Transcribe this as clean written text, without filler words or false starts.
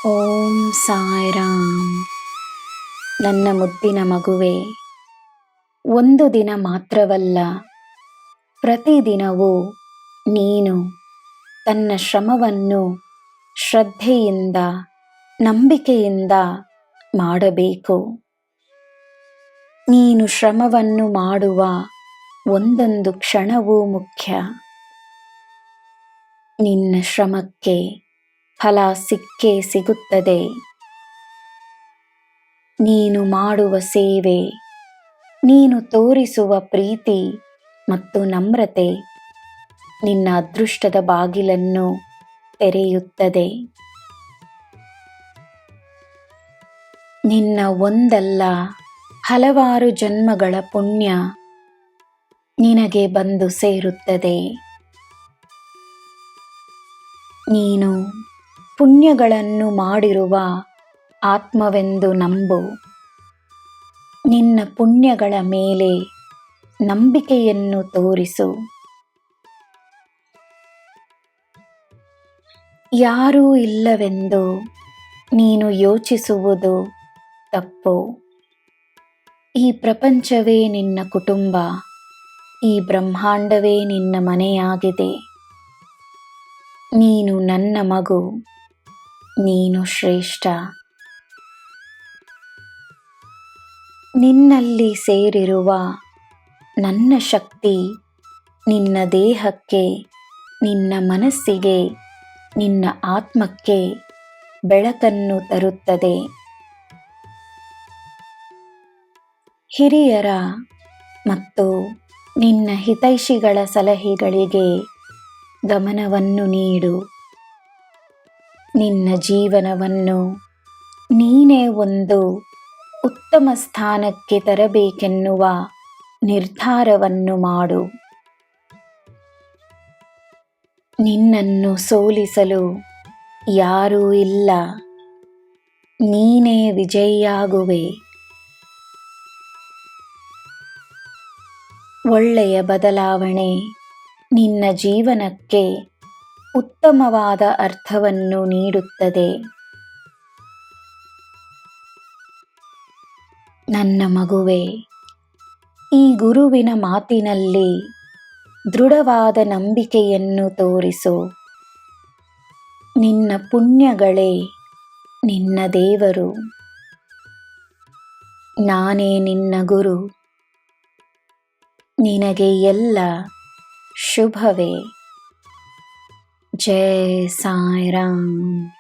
ಓಂ ಸಾಯಿರಾಮ್. ನನ್ನ ಮುದ್ದಿನ ಮಗುವೆ, ಒಂದು ದಿನ ಮಾತ್ರವಲ್ಲ, ಪ್ರತಿದಿನವೂ ನೀನು ತನ್ನ ಶ್ರಮವನ್ನು ಶ್ರದ್ಧೆಯಿಂದ, ನಂಬಿಕೆಯಿಂದ ಮಾಡಬೇಕು. ನೀನು ಶ್ರಮವನ್ನು ಮಾಡುವ ಒಂದೊಂದು ಕ್ಷಣವೂ ಮುಖ್ಯ. ನಿನ್ನ ಶ್ರಮಕ್ಕೆ ಫಲ ಸಿಕ್ಕೇ ಸಿಗುತ್ತದೆ. ನೀನು ಮಾಡುವ ಸೇವೆ, ನೀನು ತೋರಿಸುವ ಪ್ರೀತಿ ಮತ್ತು ನಮ್ರತೆ ನಿನ್ನ ಅದೃಷ್ಟದ ಬಾಗಿಲನ್ನು ತೆರೆಯುತ್ತದೆ. ನಿನ್ನ ಒಂದಲ್ಲ ಹಲವಾರು ಜನ್ಮಗಳ ಪುಣ್ಯ ನಿನಗೆ ಬಂದು ಸೇರುತ್ತದೆ. ನೀನು ಪುಣ್ಯಗಳನ್ನು ಮಾಡಿರುವ ಆತ್ಮವೆಂದು ನಂಬು. ನಿನ್ನ ಪುಣ್ಯಗಳ ಮೇಲೆ ನಂಬಿಕೆಯನ್ನು ತೋರಿಸು. ಯಾರೂ ಇಲ್ಲವೆಂದು ನೀನು ಯೋಚಿಸುವುದು ತಪ್ಪು. ಈ ಪ್ರಪಂಚವೇ ನಿನ್ನ ಕುಟುಂಬ, ಈ ಬ್ರಹ್ಮಾಂಡವೇ ನಿನ್ನ ಮನೆಯಾಗಿದೆ. ನೀನು ನನ್ನ ಮಗು, ನೀನು ಶ್ರೇಷ್ಠ. ನಿನ್ನಲ್ಲಿ ಸೇರಿರುವ ನನ್ನ ಶಕ್ತಿ ನಿನ್ನ ದೇಹಕ್ಕೆ, ನಿನ್ನ ಮನಸ್ಸಿಗೆ, ನಿನ್ನ ಆತ್ಮಕ್ಕೆ ಬೆಳಕನ್ನು ತರುತ್ತದೆ. ಹಿರಿಯರ ಮತ್ತು ನಿನ್ನ ಹಿತೈಷಿಗಳ ಸಲಹೆಗಳಿಗೆ ಗಮನವನ್ನು ನೀಡು. ನಿನ್ನ ಜೀವನವನ್ನು ನೀನೇ ಒಂದು ಉತ್ತಮ ಸ್ಥಾನಕ್ಕೆ ತರಬೇಕೆನ್ನುವ ನಿರ್ಧಾರವನ್ನು ಮಾಡು. ನಿನ್ನನ್ನು ಸೋಲಿಸಲು ಯಾರೂ ಇಲ್ಲ. ನೀನೇ ವಿಜಯಿಯಾಗುವೆ. ಒಳ್ಳೆಯ ಬದಲಾವಣೆ ನಿನ್ನ ಜೀವನಕ್ಕೆ ಉತ್ತಮವಾದ ಅರ್ಥವನ್ನು ನೀಡುತ್ತದೆ. ನನ್ನ ಮಗುವೆ, ಈ ಗುರುವಿನ ಮಾತಿನಲ್ಲಿ ದೃಢವಾದ ನಂಬಿಕೆಯನ್ನು ತೋರಿಸು. ನಿನ್ನ ಪುಣ್ಯಗಳೇ ನಿನ್ನ ದೇವರು. ನಾನೇ ನಿನ್ನ ಗುರು. ನಿನಗೆ ಎಲ್ಲ ಶುಭವೇ. ಜೈ ಸಾಯಿರಾಮ್.